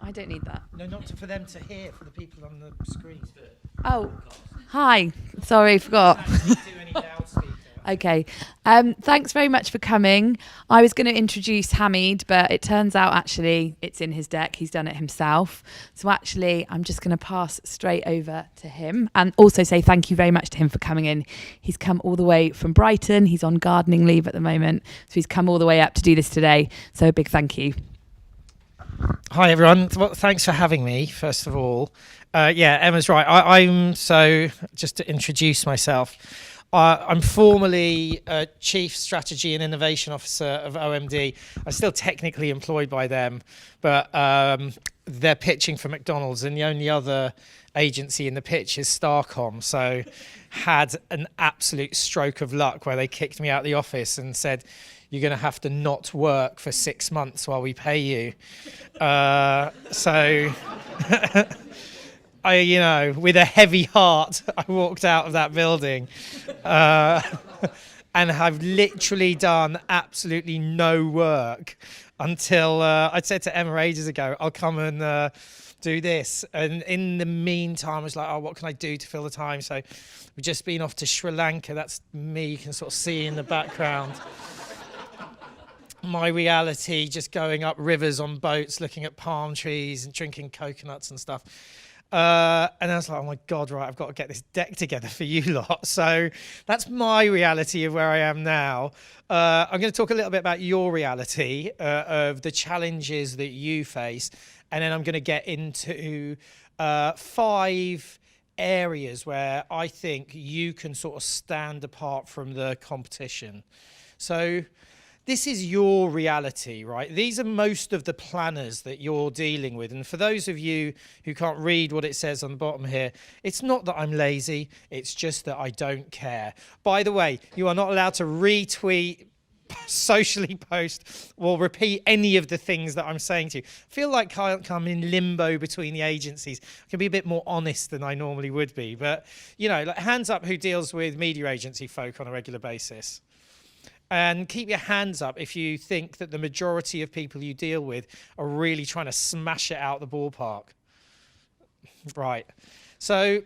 I don't need that. No, not for them to hear, for the people on the screen. Oh, hi. Sorry, forgot. Actually do any loudspeaker. Okay. Thanks very much for coming. I was going to introduce Hamid, but it turns out actually it's in his deck. He's done it himself. So actually, I'm just going to pass straight over to him and also say thank you very much to him for coming in. He's come all the way from Brighton. He's on gardening leave at the moment. So he's come all the way up to do this today. So a big thank you. Hi everyone. Well, thanks for having me. First of all, yeah, Emma's right. I'm so just to introduce myself. I'm formerly Chief Strategy and Innovation Officer of OMD. I'm still technically employed by them, but they're pitching for McDonald's, and the only other agency in the pitch is Starcom. So, had an absolute stroke of luck where they kicked me out of the office and said, "You're going to have to not work for 6 months while we pay you." So. With a heavy heart, I walked out of that building and have literally done absolutely no work until I said to Emma ages ago, I'll come and do this. And in the meantime, I was like, oh, what can I do to fill the time? So we've just been off to Sri Lanka. That's me, you can sort of see in the background. My reality, just going up rivers on boats, looking at palm trees and drinking coconuts and stuff. And I was like, oh my God, right, I've got to get this deck together for you lot. So that's my reality of where I am now. I'm going to talk a little bit about your reality of the challenges that you face. And then I'm going to get into 5 areas where I think you can sort of stand apart from the competition. So this is your reality, right? These are most of the planners that you're dealing with. And for those of you who can't read what it says on the bottom here, it's not that I'm lazy, it's just that I don't care. By the way, you are not allowed to retweet, socially post, or repeat any of the things that I'm saying to you. I feel like I'm in limbo between the agencies. I can be a bit more honest than I normally would be. But, like hands up who deals with media agency folk on a regular basis. And keep your hands up if you think that the majority of people you deal with are really trying to smash it out the ballpark. Right. So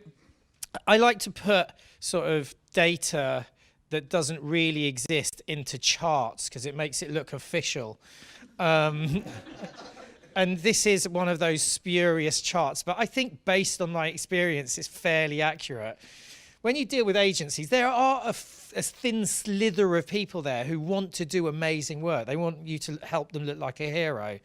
I like to put sort of data that doesn't really exist into charts because it makes it look official. And this is one of those spurious charts, but I think based on my experience, it's fairly accurate. When you deal with agencies, there are a thin slither of people there who want to do amazing work. They want you to help them look like a hero.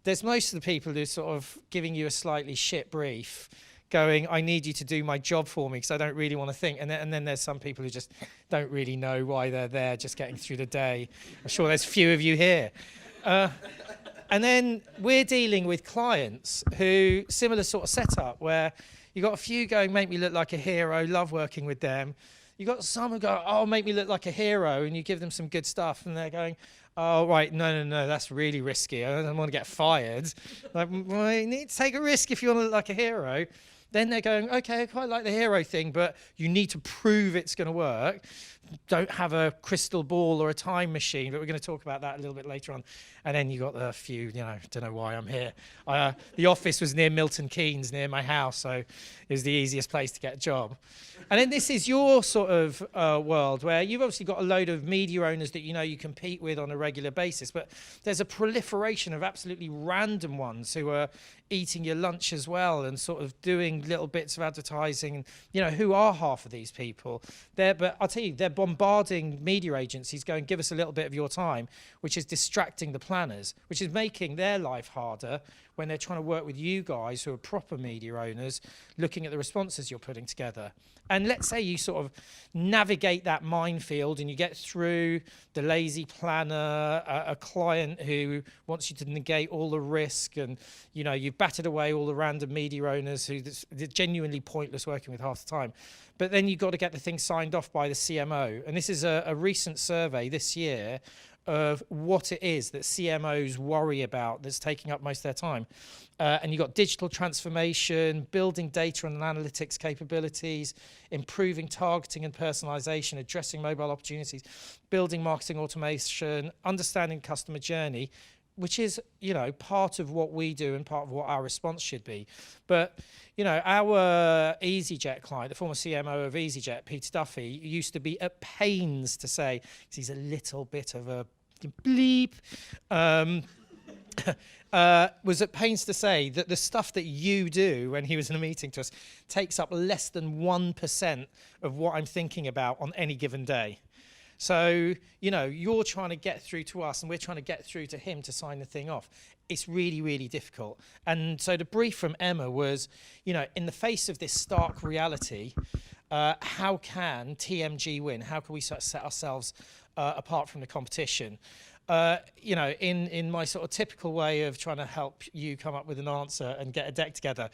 There's most of the people who are sort of giving you a slightly shit brief, going, I need you to do my job for me because I don't really want to think. And then there's some people who just don't really know why they're there, just getting through the day. I'm sure there's few of you here. And then we're dealing with clients who, similar sort of setup, where you got a few going, make me look like a hero, love working with them. You got some who go, oh, make me look like a hero, and you give them some good stuff, and they're going, oh, right, no, that's really risky. I don't want to get fired. Like, well, you need to take a risk if you want to look like a hero. Then they're going, okay, I quite like the hero thing, but you need to prove it's going to work. Don't have a crystal ball or a time machine, but we're going to talk about that a little bit later on. And then you got the few, don't know why I'm here. The office was near Milton Keynes, near my house, so it was the easiest place to get a job. And then this is your sort of world where you've obviously got a load of media owners that you compete with on a regular basis, but there's a proliferation of absolutely random ones who are eating your lunch as well and sort of doing little bits of advertising. Who are half of these people? But I'll tell you, they're bombarding media agencies going, give us a little bit of your time, which is distracting the planners, which is making their life harder when they're trying to work with you guys who are proper media owners, looking at the responses you're putting together. And let's say you sort of navigate that minefield and you get through the lazy planner, a client who wants you to negate all the risk, and you've battered away all the random media owners who they're genuinely pointless working with half the time. But then you've got to get the thing signed off by the CMO. And this is a recent survey this year of what it is that CMOs worry about that's taking up most of their time. And you've got digital transformation, building data and analytics capabilities, improving targeting and personalization, addressing mobile opportunities, building marketing automation, understanding customer journey, which is, part of what we do and part of what our response should be. But, our EasyJet client, the former CMO of EasyJet, Peter Duffy, used to be at pains to say, 'cause he's a little bit of a bleep, was at pains to say that the stuff that you do, when he was in a meeting to us, takes up less than 1% of what I'm thinking about on any given day. So, you're trying to get through to us and we're trying to get through to him to sign the thing off. It's really, really difficult. And so the brief from Emma was, in the face of this stark reality, how can TMG win? How can we sort of set ourselves apart from the competition? In my sort of typical way of trying to help you come up with an answer and get a deck together,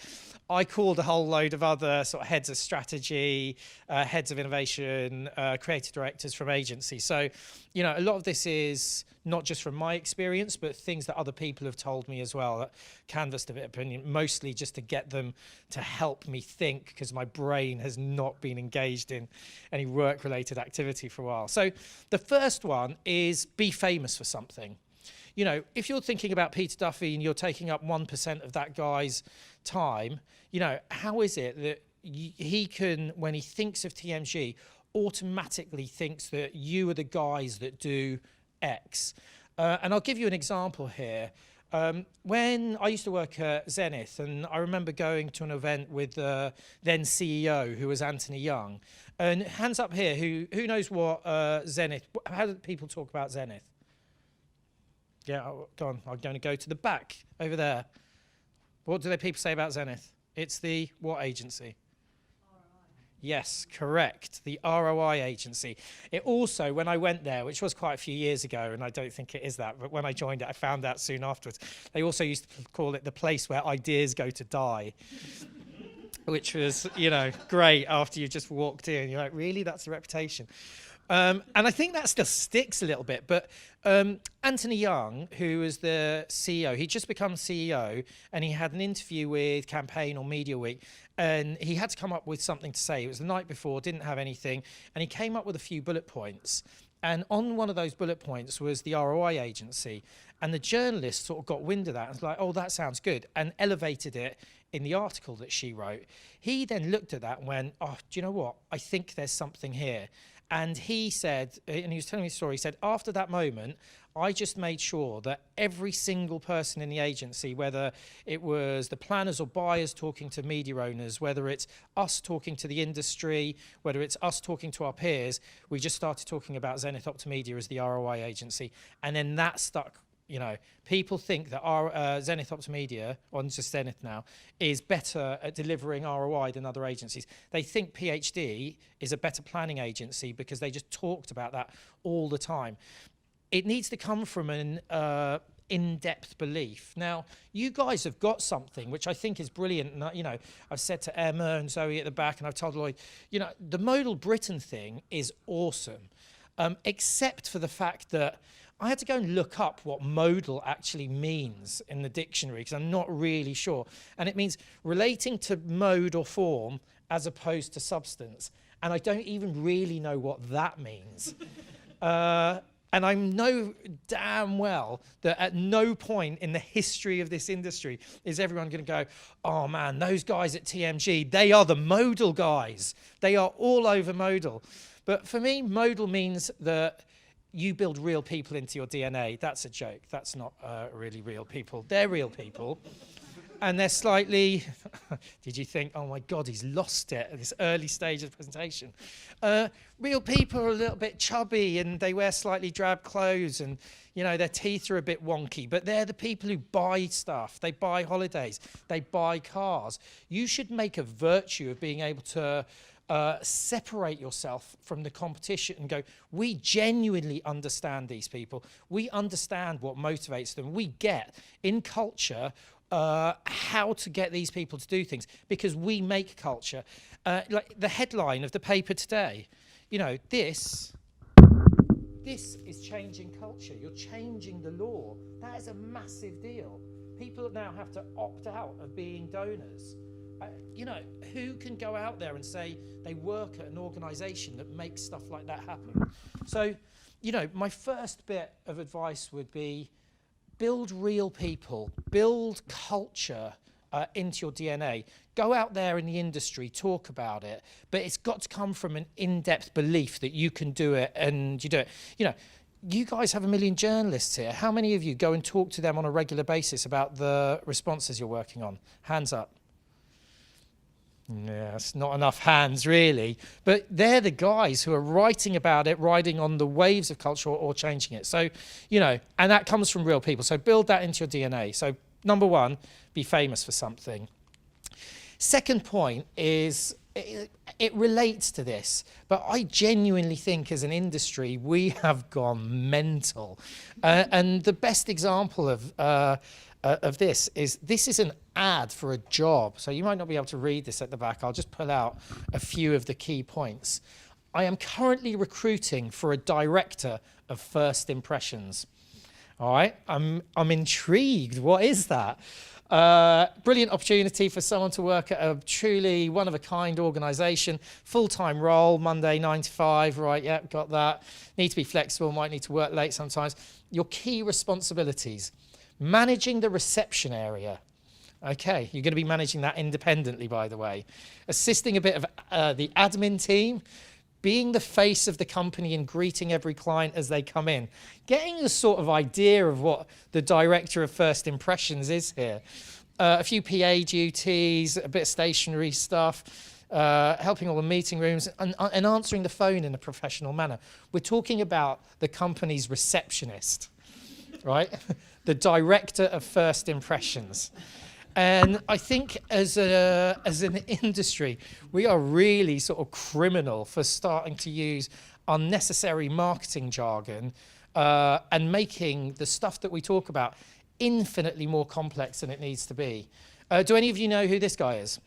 I called a whole load of other sort of heads of strategy, heads of innovation, creative directors from agencies. So, a lot of this is not just from my experience, but things that other people have told me as well, that canvassed a bit of opinion, mostly just to get them to help me think, because my brain has not been engaged in any work-related activity for a while. So the first one is be famous for something. If you're thinking about Peter Duffy and you're taking up 1% of that guy's time, how is it that he can, when he thinks of TMG, automatically thinks that you are the guys that do X? And I'll give you an example here. When I used to work at Zenith, and I remember going to an event with the then CEO, who was Anthony Young. And hands up here, who knows what Zenith, how do people talk about Zenith? Yeah, go on, I'm going to go to the back over there. What do people say about Zenith? It's the what agency? Yes, correct. The ROI agency. It also, when I went there, which was quite a few years ago, and I don't think it is that, but when I joined it, I found out soon afterwards, they also used to call it the place where ideas go to die, which was, great after you just walked in. You're like, really? That's the reputation? And I think that still sticks a little bit. But Anthony Young, who was the CEO, he'd just become CEO, and he had an interview with Campaign or Media Week, and he had to come up with something to say. It was the night before, didn't have anything, and he came up with a few bullet points. And on one of those bullet points was the ROI agency. And the journalist sort of got wind of that and was like, oh, that sounds good, and elevated it in the article that she wrote. He then looked at that and went, oh, do you know what? I think there's something here. And he said, and he was telling me a story, he said, after that moment, I just made sure that every single person in the agency, whether it was the planners or buyers talking to media owners, whether it's us talking to the industry, whether it's us talking to our peers, we just started talking about Zenith Optimedia as the ROI agency. And then that stuck. People think that our Zenith Optimedia, or just Zenith now, is better at delivering ROI than other agencies. They think PhD is a better planning agency because they just talked about that all the time. It needs to come from an in-depth belief. Now, you guys have got something which I think is brilliant. And, I've said to Emma and Zoe at the back, and I've told Lloyd, the Modal Britain thing is awesome, except for the fact that I had to go and look up what modal actually means in the dictionary, because I'm not really sure. And it means relating to mode or form as opposed to substance. And I don't even really know what that means. And I know damn well that at no point in the history of this industry is everyone going to go, oh man, those guys at TMG, they are the modal guys. They are all over modal. But for me, modal means that you build real people into your DNA. That's a joke. That's not really real people. They're real people. And they're slightly, did you think, oh my God, he's lost it at this early stage of the presentation? Real people are a little bit chubby and they wear slightly drab clothes and, their teeth are a bit wonky, but they're the people who buy stuff. They buy holidays. They buy cars. You should make a virtue of being able to separate yourself from the competition and go, we genuinely understand these people. We understand what motivates them. We get in culture how to get these people to do things because we make culture. Like the headline of the paper today, this is changing culture. You're changing the law. That is a massive deal. People now have to opt out of being donors. Who can go out there and say they work at an organisation that makes stuff like that happen? So, my first bit of advice would be build real people, build culture into your DNA. Go out there in the industry, talk about it, but it's got to come from an in-depth belief that you can do it and you do it. You know, you guys have 1 million journalists here. How many of you go and talk to them on a regular basis about the responses you're working on? Hands up. Yeah, it's not enough hands really, but they're the guys who are writing about it, riding on the waves of culture or changing it. So, you know, and that comes from real people. So build that into your DNA. So number one, be famous for something. Second point is, it relates to this, but I genuinely think as an industry, we have gone mental. And the best example of this is an ad for a job. So you might not be able to read this at the back. I'll just pull out a few of the key points. I am currently recruiting for a director of first impressions. All right, I'm intrigued. What is that? Brilliant opportunity for someone to work at a truly one-of-a-kind organisation, full-time role, Monday 9 to 5, right, yeah, got that. Need to be flexible, might need to work late sometimes. Your key responsibilities: managing the reception area. Okay, you're going to be managing that independently, by the way. Assisting a bit of the admin team, being the face of the company and greeting every client as they come in. Getting a sort of idea of what the director of first impressions is here. A few PA duties, a bit of stationery stuff, helping all the meeting rooms and answering the phone in a professional manner. We're talking about the company's receptionist, right? The director of first impressions. And I think as an industry, we are really sort of criminal for starting to use unnecessary marketing jargon and making the stuff that we talk about infinitely more complex than it needs to be. Do any of you know who this guy is?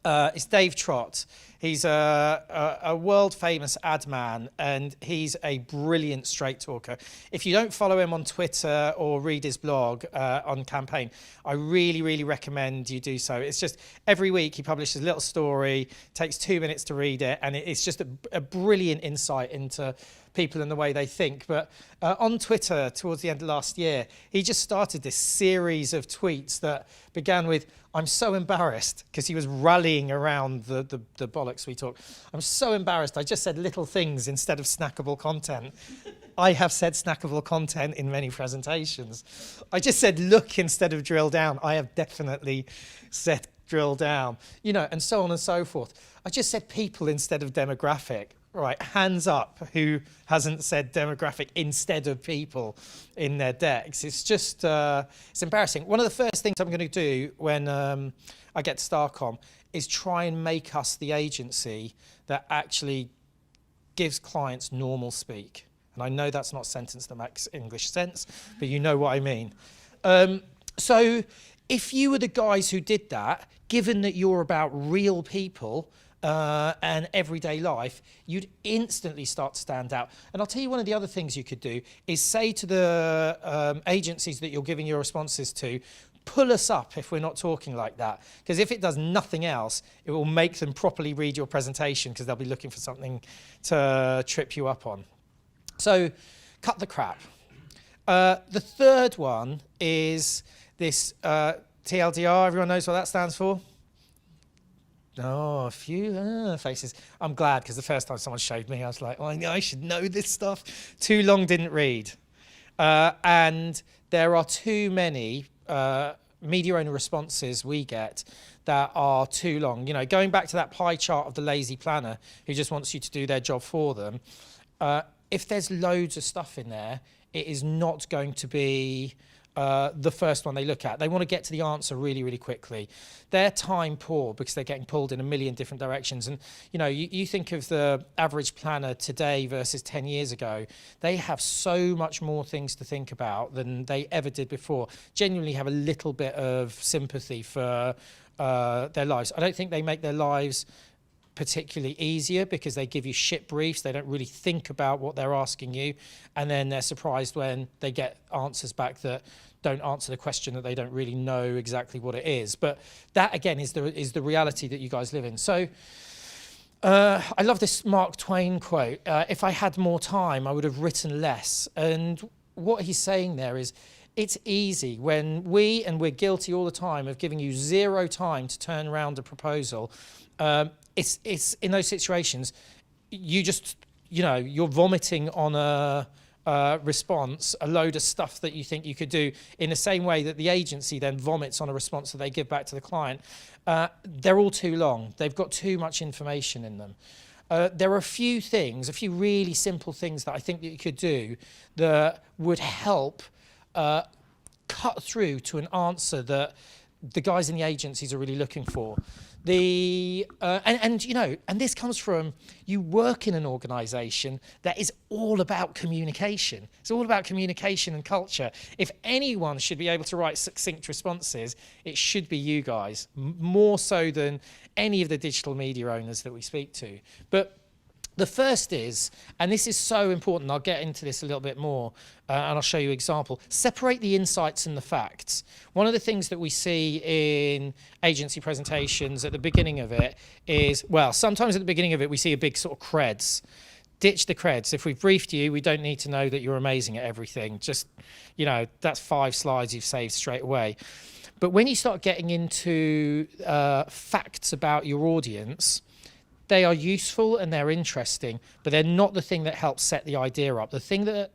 It's Dave Trott. He's a world-famous ad man, and he's a brilliant straight talker. If you don't follow him on Twitter or read his blog on Campaign, I really, really recommend you do so. It's just every week he publishes a little story, takes 2 minutes to read it, and it's just a brilliant insight into people and the way they think. But on Twitter, towards the end of last year, he just started this series of tweets that began with, "I'm so embarrassed," because he was rallying around the bollocks we talk. "I'm so embarrassed. I just said little things instead of snackable content. I have said snackable content in many presentations. I just said look instead of drill down. I have definitely said drill down," you know, and so on and so forth. "I just said people instead of demographic." Right, hands up who hasn't said demographic instead of people in their decks. It's just, it's embarrassing. One of the first things I'm going to do when I get to Starcom is try and make us the agency that actually gives clients normal speak. And I know that's not a sentence that makes English sense, but you know what I mean. So if you were the guys who did that, given that you're about real people, and everyday life, you'd instantly start to stand out. And I'll tell you, one of the other things you could do is say to the agencies that you're giving your responses to, pull us up if we're not talking like that. Because if it does nothing else, it will make them properly read your presentation, because they'll be looking for something to trip you up on. So cut the crap. The third one is this TLDR. Everyone knows what that stands for? Oh, a few faces. I'm glad, because the first time someone showed me, I was like, oh, I should know this stuff. Too long didn't read. And there are too many media owner responses we get that are too long. You know, going back to that pie chart of the lazy planner who just wants you to do their job for them, if there's loads of stuff in there, it is not going to be the first one they look at. They want to get to the answer really, really quickly. They're time poor because they're getting pulled in a million different directions. And, you know, you think of the average planner today versus 10 years ago, they have so much more things to think about than they ever did before. Genuinely have a little bit of sympathy for their lives. I don't think they make their lives particularly easier, because they give you shit briefs. They don't really think about what they're asking you, and then they're surprised when they get answers back that don't answer the question, that they don't really know exactly what it is. But that again is the reality that you guys live in. So I love this Mark Twain quote, if I had more time I would have written less. And what he's saying there is, it's easy when we're guilty all the time of giving you zero time to turn around a proposal. It's in those situations, you're vomiting on a response, a load of stuff that you think you could do, in the same way that the agency then vomits on a response that they give back to the client. They're all too long. They've got too much information in them. There are a few really simple things that I think that you could do that would help cut through to an answer that the guys in the agencies are really looking for. And this comes from, you work in an organisation that is all about communication. It's all about communication and culture. If anyone should be able to write succinct responses, it should be you guys, more so than any of the digital media owners that we speak to. But the first is, and this is so important, I'll get into this a little bit more, and I'll show you an example. Separate the insights and the facts. One of the things that we see in agency presentations at the beginning of it is, well, sometimes at the beginning of it we see a big sort of creds. Ditch the creds. If we've briefed you, we don't need to know that you're amazing at everything. Just, that's 5 slides you've saved straight away. But when you start getting into facts about your audience, they are useful and they're interesting, but they're not the thing that helps set the idea up. The thing that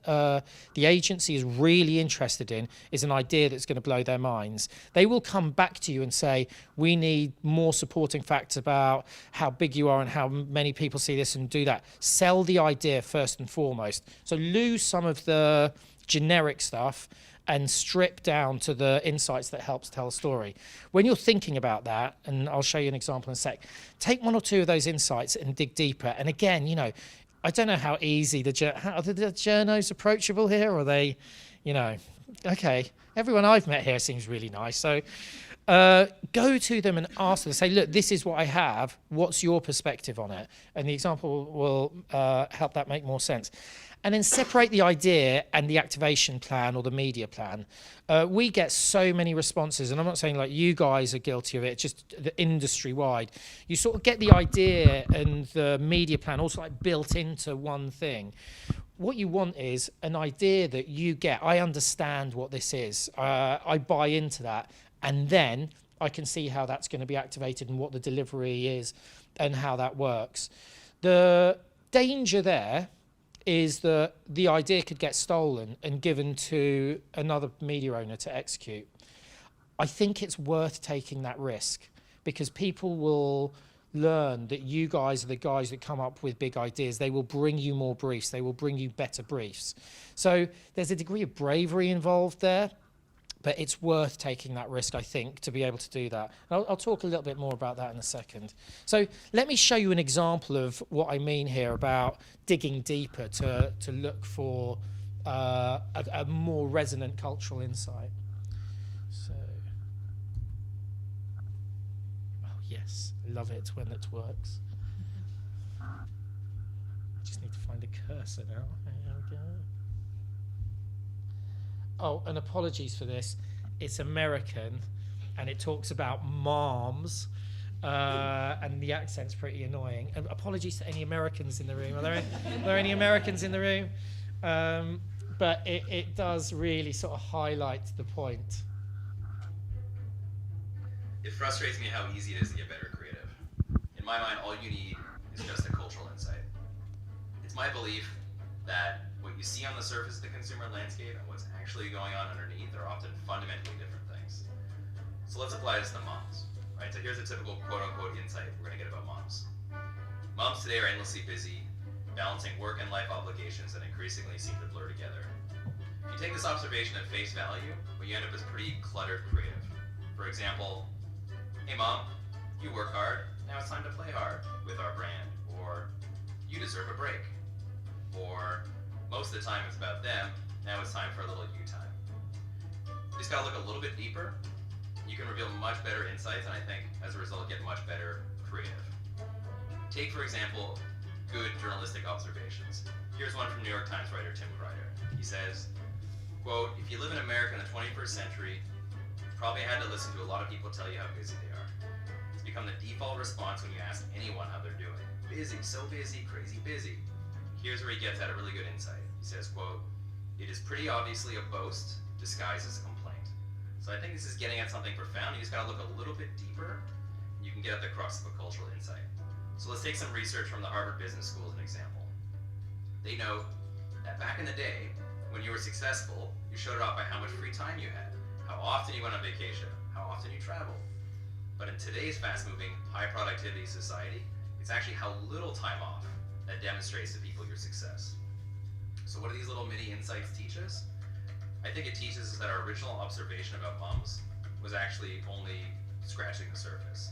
the agency is really interested in is an idea that's going to blow their minds. They will come back to you and say, we need more supporting facts about how big you are and how many people see this, and do that. Sell the idea first and foremost. So lose some of the generic stuff and strip down to the insights that helps tell a story. When you're thinking about that, and I'll show you an example in a sec, take 1 or 2 of those insights and dig deeper. And again, I don't know how easy are the journos approachable here, or are they, okay, everyone I've met here seems really nice. So go to them and ask them, say, look, this is what I have, what's your perspective on it? And the example will help that make more sense. And then separate the idea and the activation plan or the media plan. We get so many responses, and I'm not saying like you guys are guilty of it, just the industry wide. You sort of get the idea and the media plan also like built into one thing. What you want is an idea that you get, I understand what this is, I buy into that, and then I can see how that's going to be activated and what the delivery is and how that works. The danger there is that the idea could get stolen and given to another media owner to execute. I think it's worth taking that risk, because people will learn that you guys are the guys that come up with big ideas. They will bring you more briefs. They will bring you better briefs. So there's a degree of bravery involved there, but it's worth taking that risk, I think, to be able to do that. I'll talk a little bit more about that in a second. So let me show you an example of what I mean here about digging deeper to look for a more resonant cultural insight. So, oh yes, I love it when it works. I just need to find a cursor now. There we go. Oh, and apologies for this. It's American, and it talks about moms, and the accent's pretty annoying. And apologies to any Americans in the room. Are there any Americans in the room? But it does really sort of highlight the point. It frustrates me how easy it is to get better creative. In my mind, all you need is just a cultural insight. It's my belief that what you see on the surface of the consumer landscape and what's actually going on underneath are often fundamentally different things. So let's apply this to moms, right? So here's a typical quote-unquote insight we're gonna get about moms. Moms today are endlessly busy, balancing work and life obligations that increasingly seem to blur together. If you take this observation at face value, what you end up is pretty cluttered creative. For example, hey mom, you work hard, now it's time to play hard with our brand. Or, you deserve a break. Or, most of the time it's about them, now it's time for a little you time. You just gotta look a little bit deeper. You can reveal much better insights, and I think as a result get much better creative. Take, for example, good journalistic observations. Here's one from New York Times writer Tim Kreider. He says, quote, if you live in America in the 21st century, you probably had to listen to a lot of people tell you how busy they are. It's become the default response when you ask anyone how they're doing. Busy, so busy, crazy busy. Here's where he gets at a really good insight. He says, quote, it is pretty obviously a boast disguised as a complaint. So I think this is getting at something profound. You just gotta look a little bit deeper, and you can get at the crux of a cultural insight. So let's take some research from the Harvard Business School as an example. They note that back in the day, when you were successful, you showed it off by how much free time you had, how often you went on vacation, how often you traveled. But in today's fast-moving, high-productivity society, it's actually how little time off that demonstrates to people your success. So what do these little mini insights teach us? I think it teaches us that our original observation about moms was actually only scratching the surface.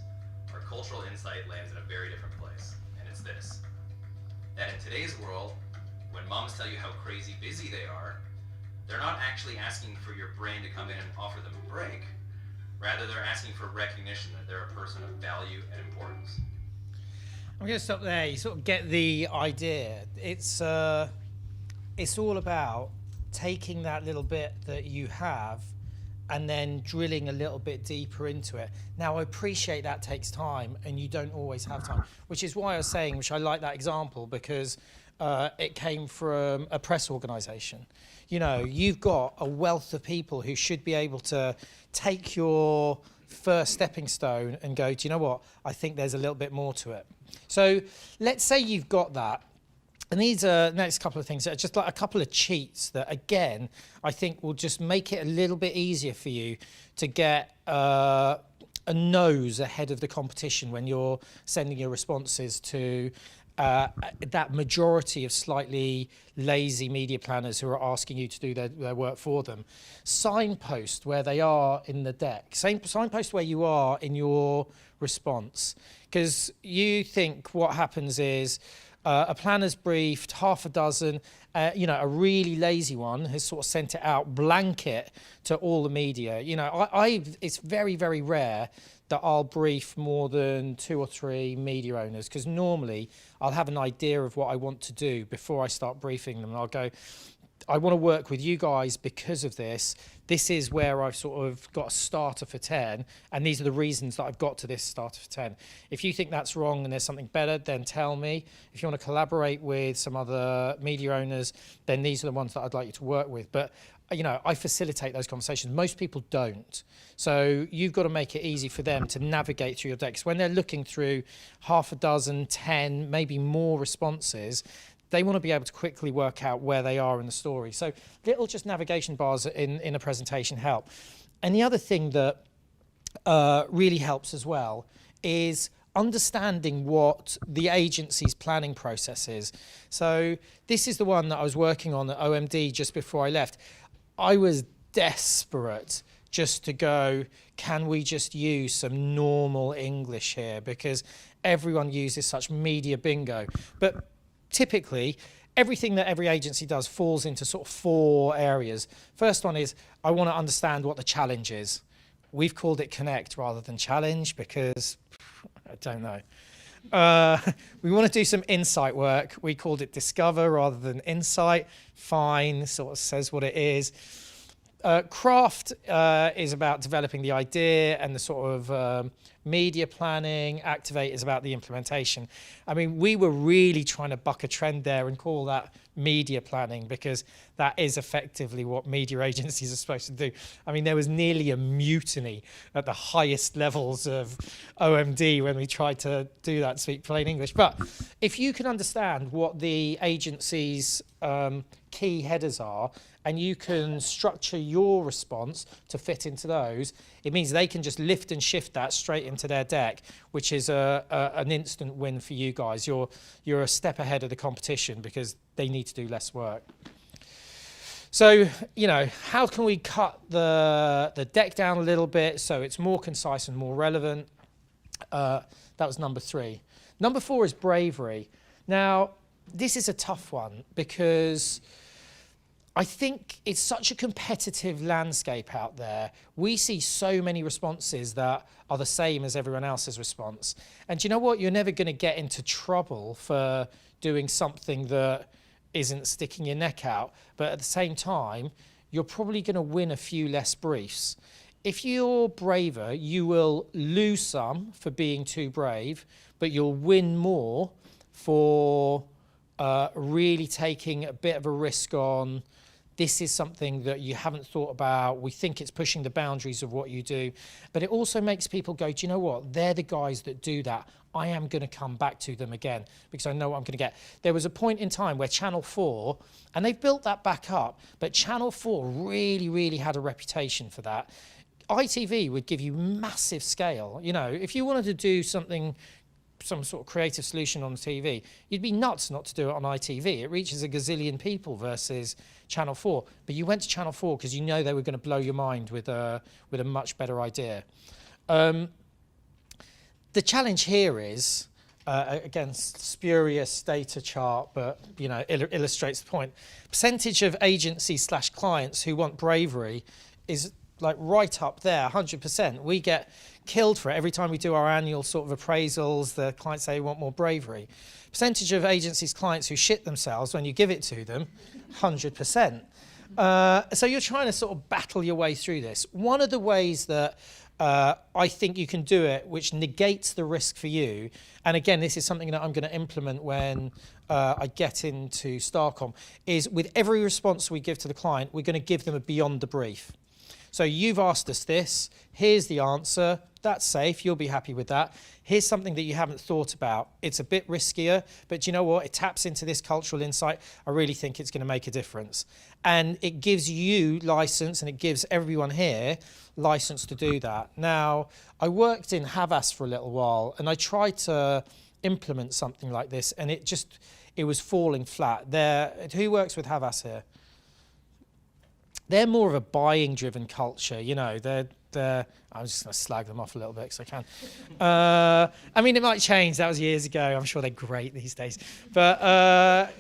Our cultural insight lands in a very different place, and it's this: that in today's world, when moms tell you how crazy busy they are, they're not actually asking for your brain to come in and offer them a break. Rather, they're asking for recognition that they're a person of value and importance. I'm going to stop there. You sort of get the idea. It's all about taking that little bit that you have and then drilling a little bit deeper into it. Now, I appreciate that takes time, and you don't always have time, which is why I was saying, which I like that example, because it came from a press organisation. You know, you've got a wealth of people who should be able to take your first stepping stone and go, do you know what? I think there's a little bit more to it. So let's say you've got that. And these are next couple of things that are just like a couple of cheats that, again, I think will just make it a little bit easier for you to get a nose ahead of the competition when you're sending your responses to that majority of slightly lazy media planners who are asking you to do their work for them. Signpost where they are in the deck. Signpost where you are in your response. Because you think what happens is a planner's briefed half a dozen, a really lazy one has sort of sent it out blanket to all the media. You know, it's very, very rare that I'll brief more than 2 or 3 media owners, because normally I'll have an idea of what I want to do before I start briefing them. And I'll go, I want to work with you guys because of this. This is where I've sort of got a starter for 10, and these are the reasons that I've got to this starter for 10. If you think that's wrong and there's something better, then tell me. If you want to collaborate with some other media owners, then these are the ones that I'd like you to work with. But you know, I facilitate those conversations. Most people don't. So you've got to make it easy for them to navigate through your decks. When they're looking through half a dozen, 10, maybe more responses, they want to be able to quickly work out where they are in the story. So little just navigation bars in a presentation help. And the other thing that really helps as well is understanding what the agency's planning process is. So this is the one that I was working on at OMD just before I left. I was desperate just to go, can we just use some normal English here? Because everyone uses such media bingo. But typically, everything that every agency does falls into sort of 4 areas. First one is, I want to understand what the challenge is. We've called it connect rather than challenge because, I don't know. We want to do some insight work. We called it discover rather than insight. Fine, sort of says what it is. Craft is about developing the idea and the sort of media planning. Activate is about the implementation. I mean, we were really trying to buck a trend there and call that media planning, because that is effectively what media agencies are supposed to do. I mean, there was nearly a mutiny at the highest levels of OMD when we tried to do that, speak plain English. But if you can understand what the agency's key headers are, and you can structure your response to fit into those, it means they can just lift and shift that straight into their deck, which is an instant win for you guys. You're a step ahead of the competition because they need to do less work. So, you know, how can we cut the deck down a little bit so it's more concise and more relevant? That was number 3. Number 4 is bravery. Now, this is a tough one because I think it's such a competitive landscape out there. We see so many responses that are the same as everyone else's response. And do you know what? You're never going to get into trouble for doing something that isn't sticking your neck out. But at the same time, you're probably going to win a few less briefs. If you're braver, you will lose some for being too brave, but you'll win more for really taking a bit of a risk on this is something that you haven't thought about. We think it's pushing the boundaries of what you do. But it also makes people go, do you know what? They're the guys that do that. I am going to come back to them again because I know what I'm going to get. There was a point in time where Channel 4, and they've built that back up, but Channel 4 really, really had a reputation for that. ITV would give you massive scale. You know, if you wanted to do something, some sort of creative solution on TV, you'd be nuts not to do it on ITV. It reaches a gazillion people versus Channel 4. But you went to Channel 4 because you know they were going to blow your mind with a much better idea. The challenge here is, again, spurious data chart, but you know, illustrates the point. Percentage of agencies/clients who want bravery is like right up there, 100%. We get killed for it every time we do our annual sort of appraisals. The clients say they want more bravery. Percentage of agencies' clients who shit themselves when you give it to them, 100%. So you're trying to sort of battle your way through this. One of the ways that I think you can do it, which negates the risk for you, and again, this is something that I'm going to implement when I get into Starcom, is with every response we give to the client, we're going to give them a beyond the brief. So you've asked us this, here's the answer, that's safe, you'll be happy with that. Here's something that you haven't thought about. It's a bit riskier, but you know what? It taps into this cultural insight. I really think it's going to make a difference. And it gives you license, and it gives everyone here license to do that. Now, I worked in Havas for a little while, and I tried to implement something like this, and it was falling flat. Who works with Havas here? They're more of a buying-driven culture, you know. I'm just going to slag them off a little bit because I can. I mean, it might change. That was years ago. I'm sure they're great these days. But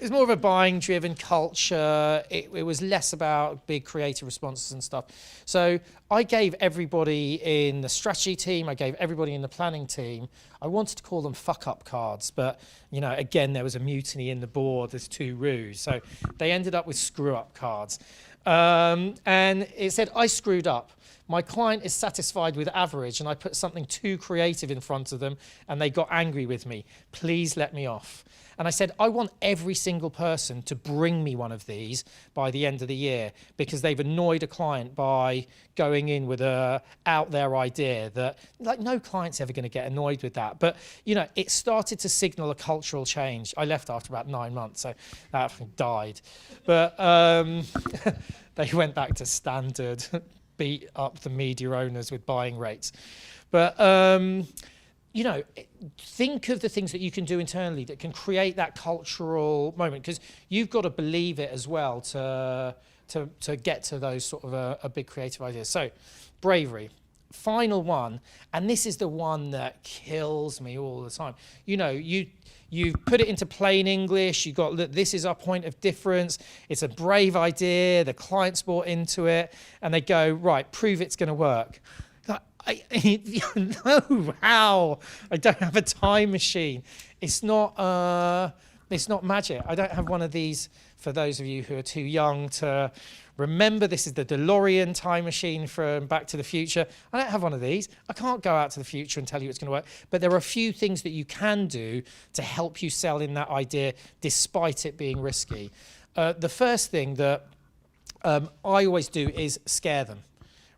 it's more of a buying-driven culture. It was less about big creative responses and stuff. So I gave everybody in the strategy team, I gave everybody in the planning team, I wanted to call them fuck-up cards. But, you know, again, there was a mutiny in the board. There's two roos. So they ended up with screw-up cards. And it said, I screwed up. My client is satisfied with average, and I put something too creative in front of them, and they got angry with me. Please let me off. And I said, I want every single person to bring me one of these by the end of the year, because they've annoyed a client by going in with a out there idea that, like, no client's ever going to get annoyed with that. But, you know, it started to signal a cultural change. I left after about 9 months, so that died. But they went back to standard, beat up the media owners with buying rates. But, you know, think of the things that you can do internally that can create that cultural moment, because you've got to believe it as well to get to those sort of a big creative ideas. So, bravery. Final one, and this is the one that kills me all the time. You know, you put it into plain English. You got, look, this is our point of difference. It's a brave idea. The client's bought into it, and they go, right, prove it's going to work. No, how? I don't have a time machine. It's not magic. I don't have one of these. For those of you who are too young to remember, this is the DeLorean time machine from Back to the Future. I don't have one of these. I can't go out to the future and tell you it's going to work. But there are a few things that you can do to help you sell in that idea, despite it being risky. The first thing that I always do is scare them.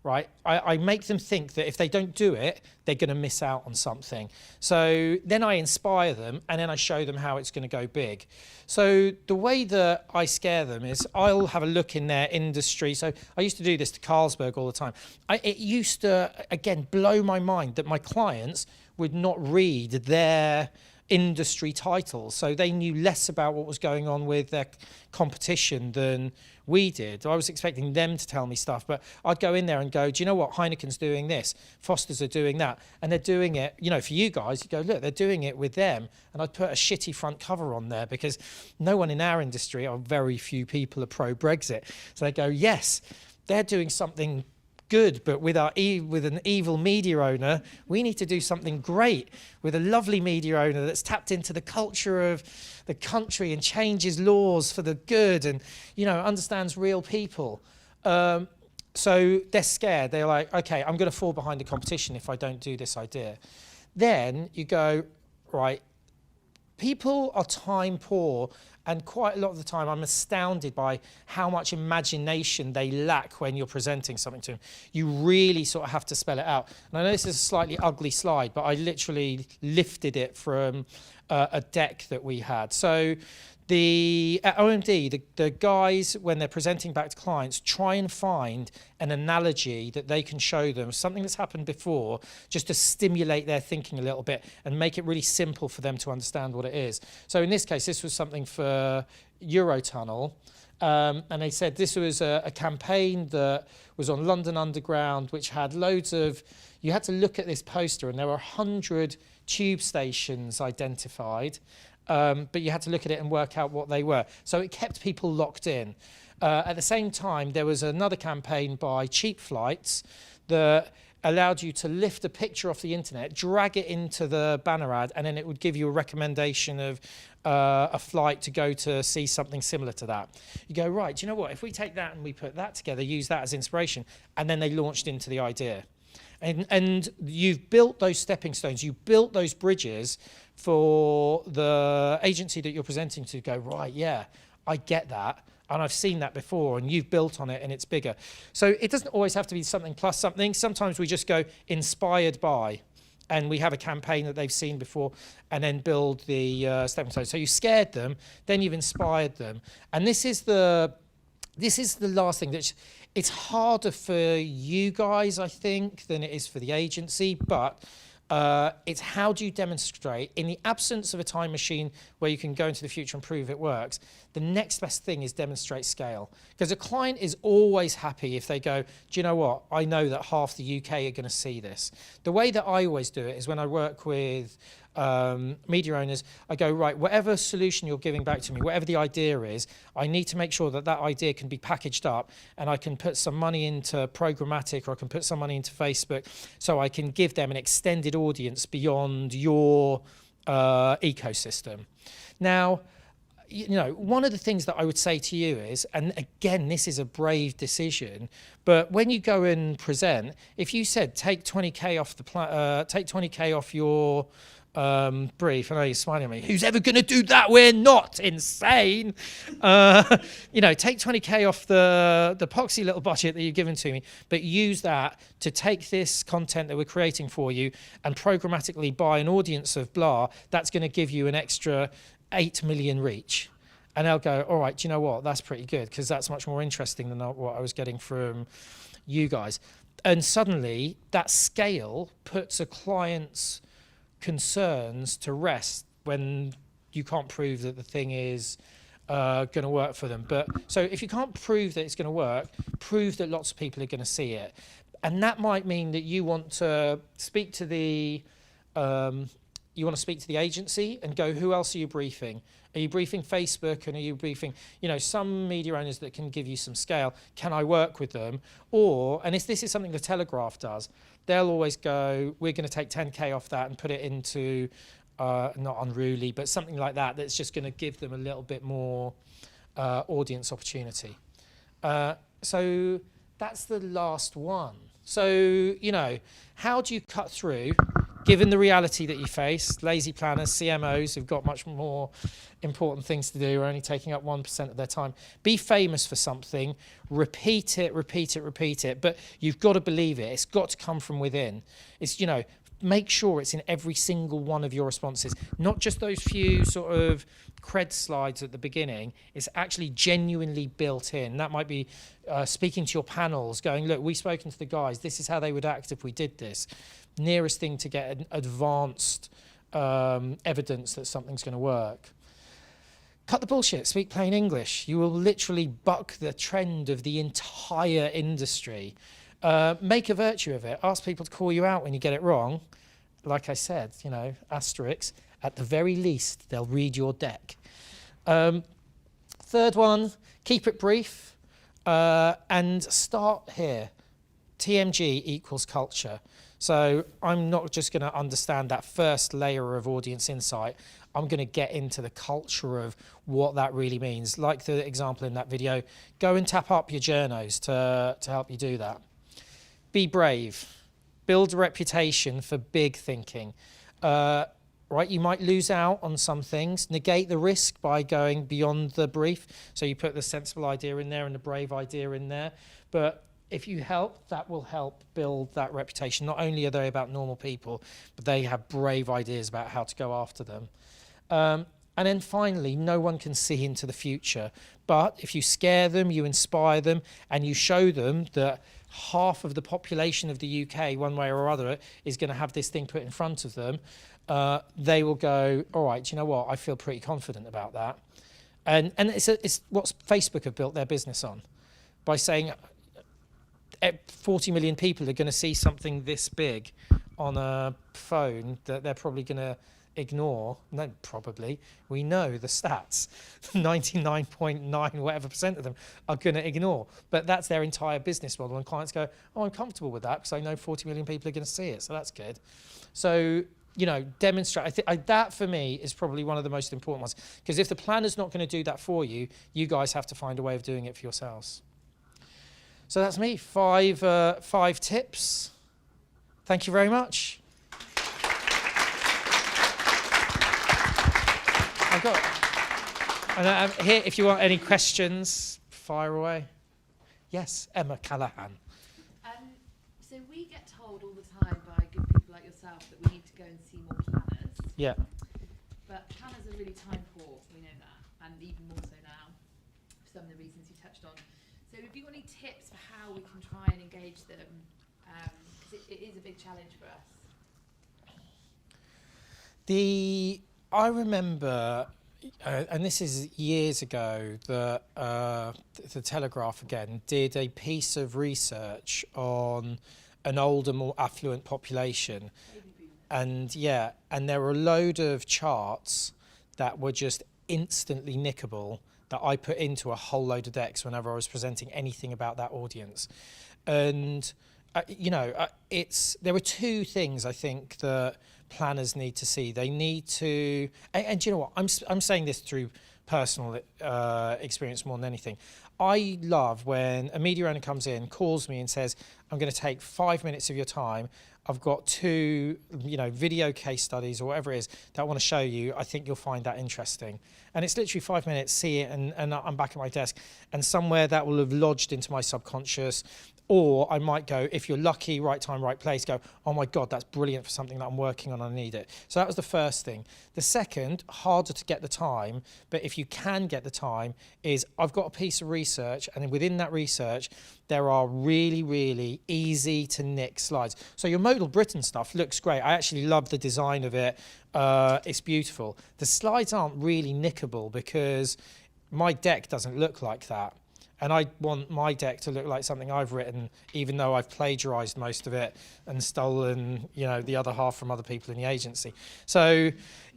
Right? I make them think that if they don't do it, they're going to miss out on something. So then I inspire them, and then I show them how it's going to go big. So the way that I scare them is I'll have a look in their industry. So I used to do this to Carlsberg all the time. It used to, again, blow my mind that my clients would not read their industry titles. So they knew less about what was going on with their competition than we did. I was expecting them to tell me stuff, but I'd go in there and go, do you know what? Heineken's doing this, Foster's are doing that, and they're doing it, you know, for you guys, you go, look, they're doing it with them, and I'd put a shitty front cover on there because no one in our industry, or very few people, are pro-Brexit. So they go, yes, they're doing something good, but with an evil media owner, we need to do something great with a lovely media owner that's tapped into the culture of the country and changes laws for the good, and, you know, understands real people. So they're scared. They're like, okay, I'm going to fall behind the competition if I don't do this idea. Then you go, right, people are time poor, And quite a lot of the time, I'm astounded by how much imagination they lack when you're presenting something to them. You really sort of have to spell it out. And I know this is a slightly ugly slide, but I literally lifted it from a deck that we had. So at OMD, the guys, when they're presenting back to clients, try and find an analogy that they can show them, something that's happened before, just to stimulate their thinking a little bit and make it really simple for them to understand what it is. So in this case, this was something for Eurotunnel. And they said this was a campaign that was on London Underground, which had loads of, you had to look at this poster and there were 100 tube stations identified. But you had to look at it and work out what they were. So it kept people locked in. At the same time, there was another campaign by Cheap Flights that allowed you to lift a picture off the internet, drag it into the banner ad, and then it would give you a recommendation of a flight to go to see something similar to that. You go, right, do you know what? If we take that and we put that together, use that as inspiration, and then they launched into the idea. And you've built those stepping stones, you built those bridges for the agency that you're presenting to go, right, yeah, I get that. And I've seen that before, and you've built on it, and it's bigger. So it doesn't always have to be something plus something. Sometimes we just go inspired by, and we have a campaign that they've seen before, and then build the stepping stones. So you scared them, then you've inspired them. And this is the last thing. It's harder for you guys, I think, than it is for the agency, but it's how do you demonstrate, in the absence of a time machine where you can go into the future and prove it works, the next best thing is demonstrate scale. Because a client is always happy if they go, do you know what, I know that half the UK are going to see this. The way that I always do it is when I work with media owners, I go, right, whatever solution you're giving back to me, whatever the idea is, I need to make sure that that idea can be packaged up and I can put some money into programmatic, or I can put some money into Facebook, so I can give them an extended audience beyond your ecosystem. Now, you know, one of the things that I would say to you is, and again, this is a brave decision, but when you go and present, if you said take 20k off take 20k off your brief, I know you're smiling at me, who's ever going to do that? We're not insane. You know, take 20k off the poxy little budget that you've given to me, but use that to take this content that we're creating for you and programmatically buy an audience of blah, that's going to give you an extra 8 million reach. And they'll go, all right, do you know what? That's pretty good, because that's much more interesting than what I was getting from you guys. And suddenly that scale puts a client's concerns to rest when you can't prove that the thing is going to work for them. But so if you can't prove that it's going to work, prove that lots of people are going to see it. And that might mean that you want to speak to the agency and go, who else are you briefing? Are you briefing Facebook, and are you briefing, you know, some media owners that can give you some scale? Can I work with them? Or, and this is something the Telegraph does, they'll always go, we're going to take 10k off that and put it into, not Unruly, but something like that, that's just going to give them a little bit more audience opportunity. So that's the last one. So, you know, how do you cut through, given the reality that you face? Lazy planners, CMOs who've got much more important things to do are only taking up 1% of their time. Be famous for something, repeat it, but you've got to believe it. It's got to come from within. It's, you know, make sure it's in every single one of your responses, not just those few sort of cred slides at the beginning. It's actually genuinely built in. That might be speaking to your panels, going, look, we've spoken to the guys, this is how they would act if we did this. Nearest thing to get an advanced evidence that something's going to work. Cut the bullshit, speak plain English. You will literally buck the trend of the entire industry. Make a virtue of it. Ask people to call you out when you get it wrong. Like I said, you know, asterisks. At the very least, they'll read your deck. Third one, keep it brief and start here. TMG equals culture. So I'm not just going to understand that first layer of audience insight. I'm going to get into the culture of what that really means. Like the example in that video, go and tap up your journos to help you do that. Be brave. Build a reputation for big thinking. right? You might lose out on some things, negate the risk by going beyond the brief. So you put the sensible idea in there and the brave idea in there. But if you help, that will help build that reputation. Not only are they about normal people, but they have brave ideas about how to go after them. And then finally, no one can see into the future. But if you scare them, you inspire them, and you show them that half of the population of the UK, one way or other, is going to have this thing put in front of them, they will go, all right, do you know what? I feel pretty confident about that. And it's what Facebook have built their business on, by saying 40 million people are going to see something this big on a phone that they're probably going to ignore. No, probably. We know the stats. 99.9 whatever percent of them are going to ignore. But that's their entire business model. And clients go, oh, I'm comfortable with that because I know 40 million people are going to see it. So that's good. So, you know, demonstrate. That for me is probably one of the most important ones. Because if the planner's not going to do that for you, you guys have to find a way of doing it for yourselves. So that's me. Five tips. Thank you very much. I've got, and here, if you want any questions, fire away. Yes, Emma Callahan. So we get told all the time by good people like yourself that we need to go and see more planners. Yeah. But planners are really time poor, we know that, and even more so now, for some of the reasons you touched on. So have you got any tips for how we can try and engage them? Because it is a big challenge for us. I remember, and this is years ago, that the Telegraph again did a piece of research on an older, more affluent population, and there were a load of charts that were just instantly nickable that I put into a whole load of decks whenever I was presenting anything about that audience, and there were two things I think that planners need to see. They need to, and you know what, I'm saying this through personal experience more than anything. I love when a media owner comes in, calls me and says, I'm going to take 5 minutes of your time. I've got two, video case studies or whatever it is that I want to show you. I think you'll find that interesting. And it's literally 5 minutes, see it, and I'm back at my desk. And somewhere that will have lodged into my subconscious. Or I might go, if you're lucky, right time, right place, go, oh my God, that's brilliant for something that I'm working on, I need it. So that was the first thing. The second, harder to get the time, but if you can get the time, is I've got a piece of research, and within that research, there are really, really easy to nick slides. So your Modal Britain stuff looks great. I actually love the design of it. It's beautiful. The slides aren't really nickable because my deck doesn't look like that. And I want my deck to look like something I've written, even though I've plagiarized most of it and stolen, the other half from other people in the agency. So,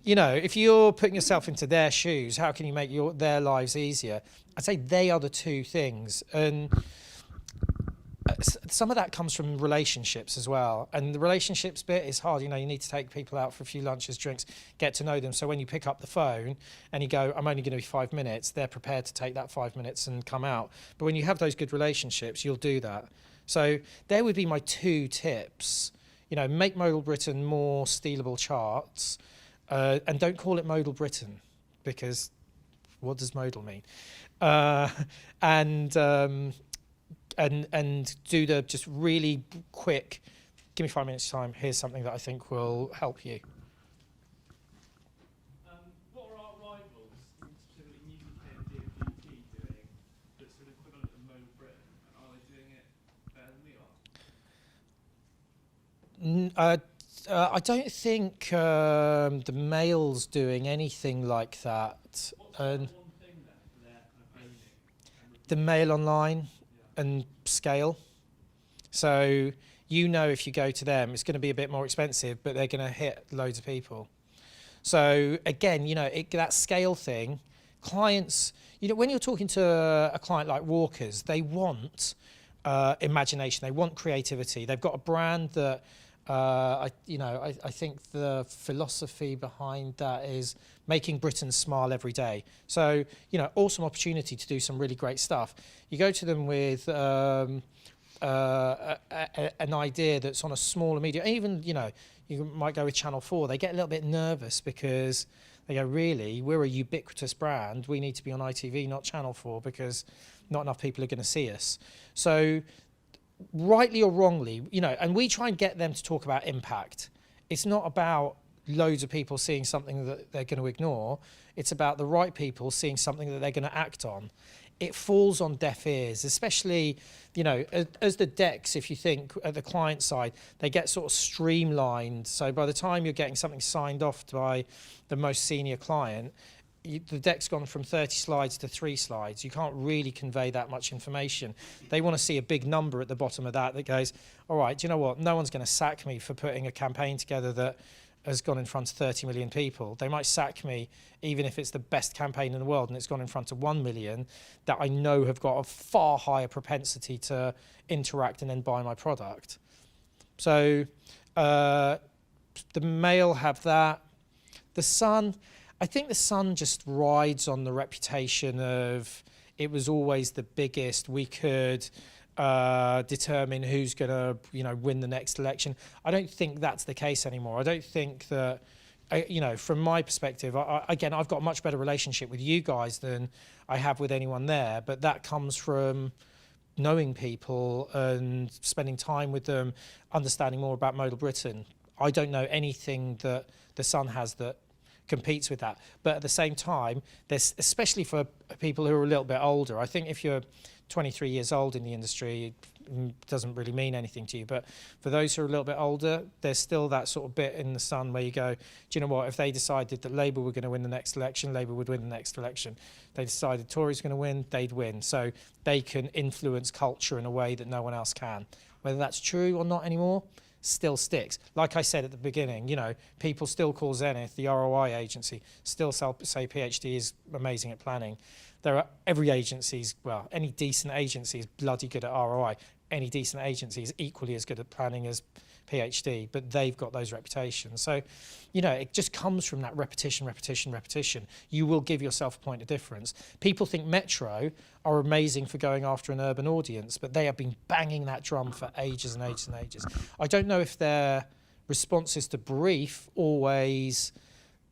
if you're putting yourself into their shoes, how can you make their lives easier? I'd say they are the two things. And some of that comes from relationships as well. And the relationships bit is hard. You need to take people out for a few lunches, drinks, get to know them. So when you pick up the phone and you go, I'm only going to be 5 minutes, they're prepared to take that 5 minutes and come out. But when you have those good relationships, you'll do that. So there would be my two tips. Make Modal Britain more stealable charts, and don't call it Modal Britain, because what does modal mean? And do the just really quick, give me 5 minutes time, here's something that I think will help you. What are our rivals, specifically in UK and DFGT, doing that's an equivalent of Modal Britain, and are they doing it better than we are? I don't think the Mail's doing anything like that. What's the one thing then they're kind of owning? The Mail Online and scale. So if you go to them, it's going to be a bit more expensive, but they're going to hit loads of people. So again, that scale thing, clients, when you're talking to a client like Walker's, they want imagination, they want creativity. They've got a brand that I think the philosophy behind that is making Britons smile every day. So, awesome opportunity to do some really great stuff. You go to them with an idea that's on a smaller media, even, you know, you might go with Channel 4, they get a little bit nervous because they go, really, we're a ubiquitous brand, we need to be on ITV, not Channel 4, because not enough people are going to see us. So rightly or wrongly, you know, and we try and get them to talk about impact. It's not about loads of people seeing something that they're going to ignore. It's about the right people seeing something that they're going to act on. It falls on deaf ears, especially, you know, as the decks, if you think at the client side, they get sort of streamlined. So by the time you're getting something signed off by the most senior client, the deck's gone from 30 slides to 3 slides. You can't really convey that much information. They want to see a big number at the bottom of that goes, all right, do you know what? No one's going to sack me for putting a campaign together that has gone in front of 30 million people. They might sack me even if it's the best campaign in the world and it's gone in front of 1 million that I know have got a far higher propensity to interact and then buy my product. So the Mail have that. The Sun, I think the Sun just rides on the reputation of it was always the biggest. We could determine who's going to, you know, win the next election. I don't think that's the case anymore. I don't think that, you know, from my perspective, again, I've got a much better relationship with you guys than I have with anyone there, but that comes from knowing people and spending time with them, understanding more about Modal Britain. I don't know anything that the Sun has that competes with that. But at the same time, there's, especially for people who are a little bit older, I think if you're 23 years old in the industry, it doesn't really mean anything to you. But for those who are a little bit older, there's still that sort of bit in the Sun where you go, do you know what, if they decided that Labour were going to win the next election, Labour would win the next election. They decided Tories were going to win, they'd win. So they can influence culture in a way that no one else can. Whether that's true or not anymore, still sticks. Like I said at the beginning, you know, people still call Zenith, the ROI agency, still say PhD is amazing at planning. There are every agency's, well, any decent agency is bloody good at ROI. Any decent agency is equally as good at planning as PhD, but they've got those reputations. So, you know, it just comes from that repetition. You will give yourself a point of difference. People think Metro are amazing for going after an urban audience, but they have been banging that drum for ages and ages and ages. I don't know if their responses to brief always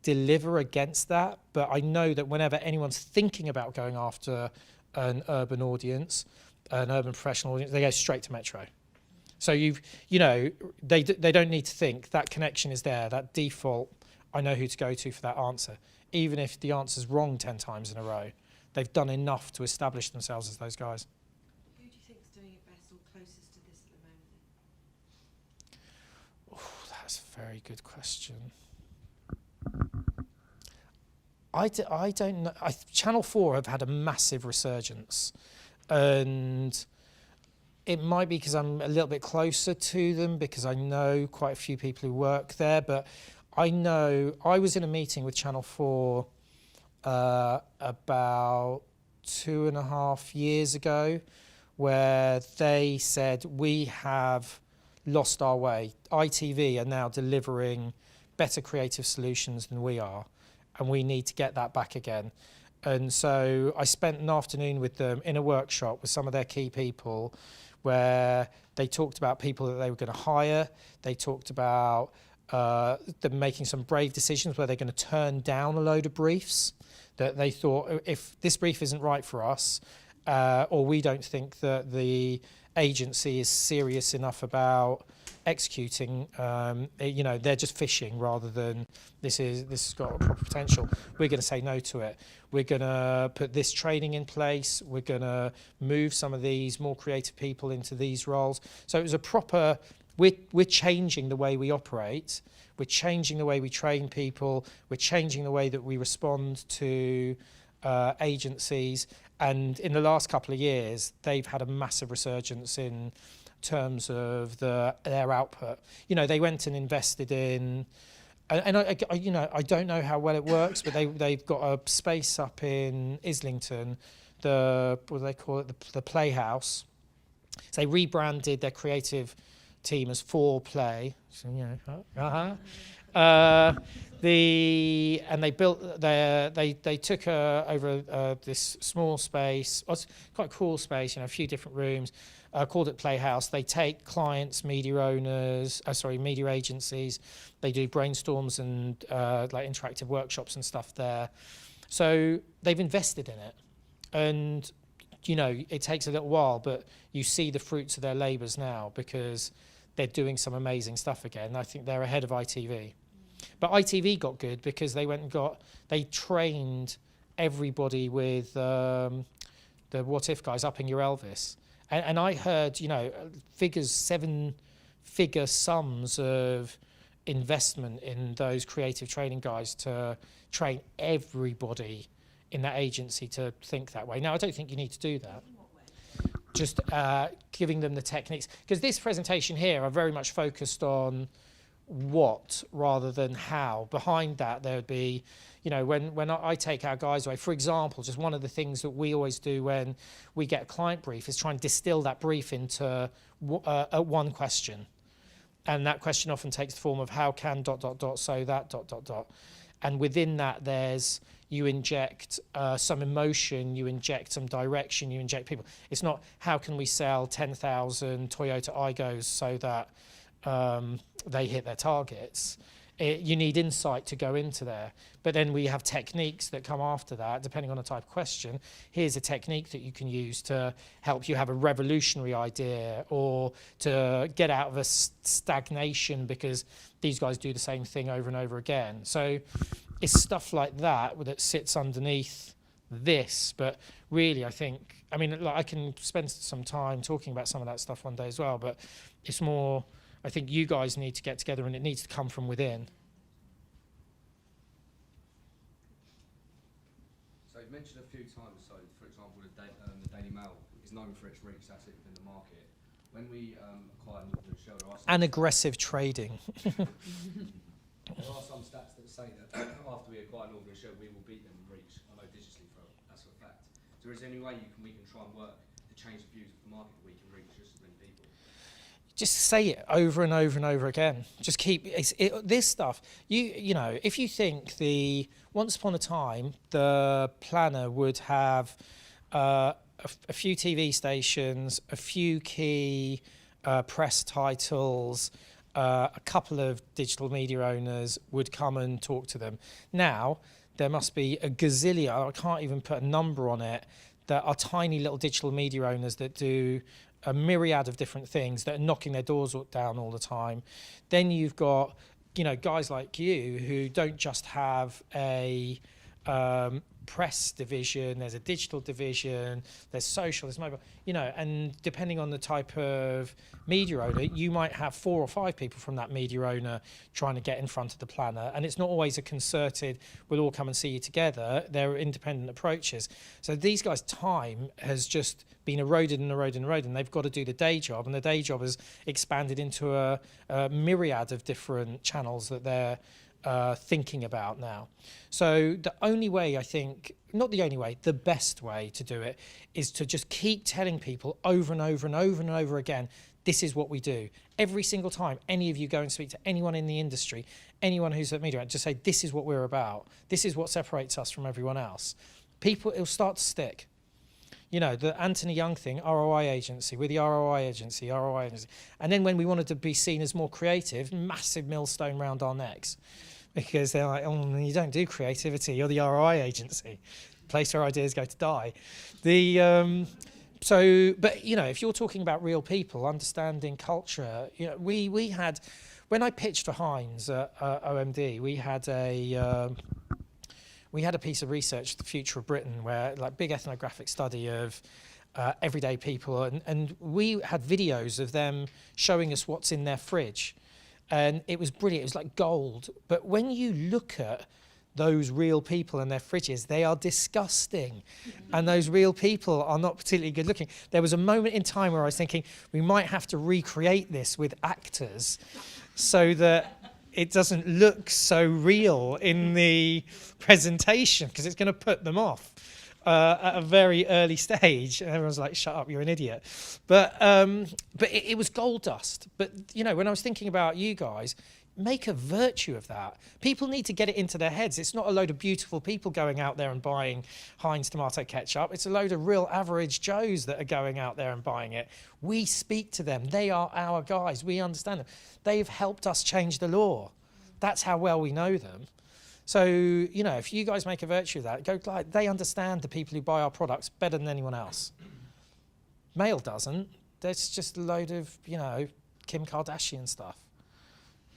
deliver against that, but I know that whenever anyone's thinking about going after an urban audience, an urban professional audience, they go straight to Metro. So you know, they don't need to think. That connection is there, that default, I know who to go to for that answer. Even if the answer's wrong 10 times in a row, they've done enough to establish themselves as those guys. Who do you think is doing it best or closest to this at the moment? Oh, that's a very good question. I don't know. Channel 4 have had a massive resurgence, and it might be because I'm a little bit closer to them because I know quite a few people who work there, but I know I was in a meeting with Channel 4 about 2.5 years ago where they said, we have lost our way. ITV are now delivering better creative solutions than we are, and we need to get that back again. And so I spent an afternoon with them in a workshop with some of their key people where they talked about people that they were going to hire. They talked about them making some brave decisions where they're going to turn down a load of briefs that they thought, if this brief isn't right for us, or we don't think that the agency is serious enough about executing, you know, they're just fishing rather than this has got a proper potential. We're going to say no to it. We're going to put this training in place. We're going to move some of these more creative people into these roles. So it was a proper, we're changing the way we operate. We're changing the way we train people. We're changing the way that we respond to agencies. And in the last couple of years, they've had a massive resurgence in terms of their output. You know, they went and invested in, and I you know, I don't know how well it works, but they've got a space up in Islington, what do they call it, the Playhouse. So they rebranded their creative team as 4Play, so, you know, And they built they took over this small space. It's quite a cool space, a few different rooms. Called it Playhouse. They take clients, media owners, media agencies. They do brainstorms and like interactive workshops and stuff there. So they've invested in it, and it takes a little while, but you see the fruits of their labours now because they're doing some amazing stuff again. I think they're ahead of ITV. But ITV got good because they trained everybody with the What If guys upping your Elvis. And I heard, seven-figure sums of investment in those creative training guys to train everybody in that agency to think that way. Now, I don't think you need to do that. Just giving them the techniques. Because this presentation here are very much focused on what rather than how. Behind that, there would be, when I take our guys away, for example, just one of the things that we always do when we get a client brief is try and distill that brief into one question. And that question often takes the form of how can ... so that ... And within that, you inject some emotion, you inject some direction, you inject people. It's not how can we sell 10,000 Toyota Aigos so that they hit their targets. You need insight to go into there. But then we have techniques that come after that, depending on the type of question. Here's a technique that you can use to help you have a revolutionary idea or to get out of a stagnation because these guys do the same thing over and over again. So it's stuff like that that sits underneath this. But really, I can spend some time talking about some of that stuff one day as well, but it's more, I think you guys need to get together and it needs to come from within. So you've mentioned a few times, so for example, the Daily Mail is known for its reach, that's it within the market. When we acquired Northern Shell, and aggressive trading. There are some stats that say that after we acquire Northern Shell, we will beat them in reach. I know digitally, that's a fact. So is there any way we can try and work to change the views of the market that we can reach just as many people? Just say it over and over and over again. Just keep this stuff. If you think once upon a time the Planner would have a few TV stations, a few key press titles, a couple of digital media owners would come and talk to them. Now there must be a gazillion. I can't even put a number on it. There are tiny little digital media owners that do a myriad of different things that are knocking their doors down all the time. Then you've got, guys like you who don't just have a press division, there's a digital division, there's social, there's mobile, and depending on the type of media owner, you might have 4 or 5 people from that media owner trying to get in front of the Planner. And it's not always a concerted, we'll all come and see you together. There are independent approaches. So these guys' time has just been eroded and eroded and eroded, and they've got to do the day job. And the day job has expanded into a myriad of different channels that they're thinking about now. So the only way, I think, not the only way, the best way to do it is to just keep telling people over and over and over and over again, this is what we do. Every single time any of you go and speak to anyone in the industry, anyone who's at media, just say, this is what we're about. This is what separates us from everyone else. It'll start to stick. The Anthony Young thing, ROI agency, we're the ROI agency. And then when we wanted to be seen as more creative, massive millstone round our necks. Because they're like, oh, you don't do creativity, you're the ROI agency. Place where ideas go to die. But if you're talking about real people, understanding culture, we had, when I pitched for Heinz at OMD, we had a piece of research, The Future of Britain, where like big ethnographic study of everyday people, and we had videos of them showing us what's in their fridge, and it was brilliant. It was like gold. But when you look at those real people and their fridges, they are disgusting, and those real people are not particularly good looking. There was a moment in time where I was thinking we might have to recreate this with actors so that it doesn't look so real in the presentation, because it's going to put them off at a very early stage. And everyone's like, shut up, you're an idiot. But it was gold dust. But, when I was thinking about you guys, make a virtue of that. People need to get it into their heads. It's not a load of beautiful people going out there and buying Heinz tomato ketchup. It's a load of real average Joes that are going out there and buying it. We speak to them. They are our guys. We understand them. They've helped us change the law. That's how well we know them. So, you know, if you guys make a virtue of that, go like, they understand the people who buy our products better than anyone else. Mail doesn't. There's just a load of, you know, Kim Kardashian stuff.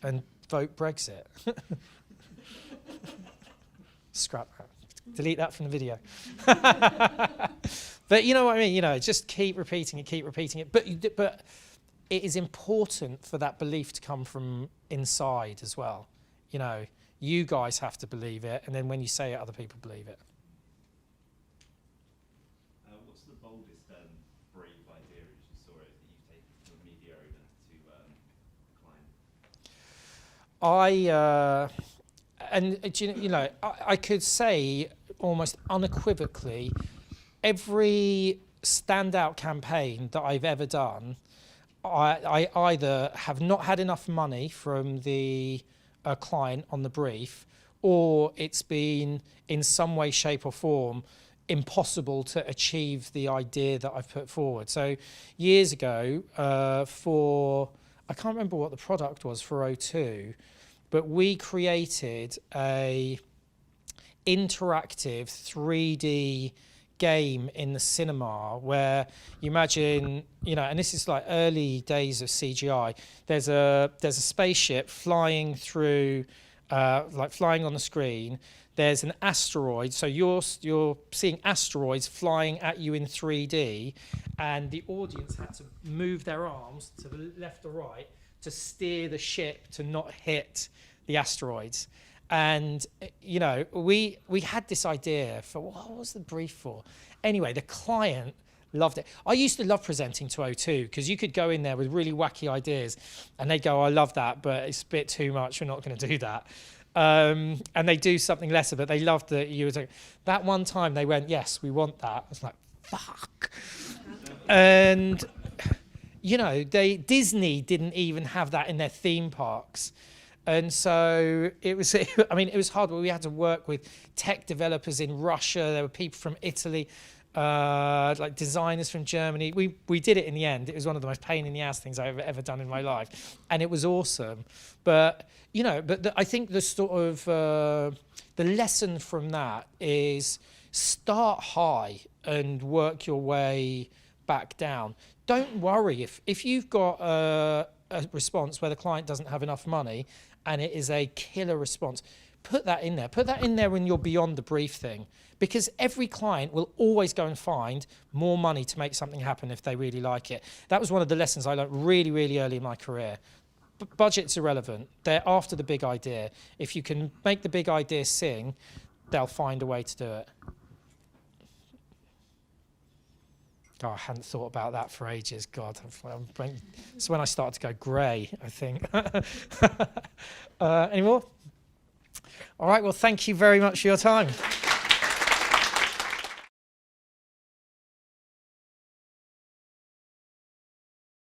And vote Brexit. Scrap that. Delete that from the video. But you know what I mean? You know, just keep repeating it. But it is important for that belief to come from inside as well. You know, you guys have to believe it, and then when you say it, other people believe it. What's the boldest brave idea as you saw it that you've taken from a media owner to client? I could say almost unequivocally, every standout campaign that I've ever done, I either have not had enough money from the client on the brief, or it's been in some way, shape or form impossible to achieve the idea that I've put forward. So years ago, I can't remember what the product was for O2, but we created a interactive 3D game in the cinema where you imagine, you know, and this is like early days of CGI. There's a spaceship flying through, like flying on the screen. There's an asteroid, so you're seeing asteroids flying at you in 3D, and the audience had to move their arms to the left or right to steer the ship to not hit the asteroids. And, you know, we had this idea for, what was the brief for? Anyway, the client loved it. I used to love presenting to O2 because you could go in there with really wacky ideas and they go, I love that, but it's a bit too much. We're not going to do that. And they do something lesser, but they loved that you were that one time they went, yes, we want that. I was like, fuck. And, you know, Disney didn't even have that in their theme parks. And so it was, I mean, it was hard, but we had to work with tech developers in Russia. There were people from Italy, like designers from Germany. We did it in the end. It was one of the most pain in the ass things I've ever done in my life. And it was awesome. But, you know, I think the sort of, the lesson from that is start high and work your way back down. Don't worry if you've got a response where the client doesn't have enough money and it is a killer response, put that in there. Put that in there when you're beyond the brief thing, because every client will always go and find more money to make something happen if they really like it. That was one of the lessons I learned really, really early in my career. Budget's irrelevant. They're after the big idea. If you can make the big idea sing, they'll find a way to do it. Oh, I hadn't thought about that for ages. God, it's when I started to go grey, I think. Any more? All right, well, thank you very much for your time.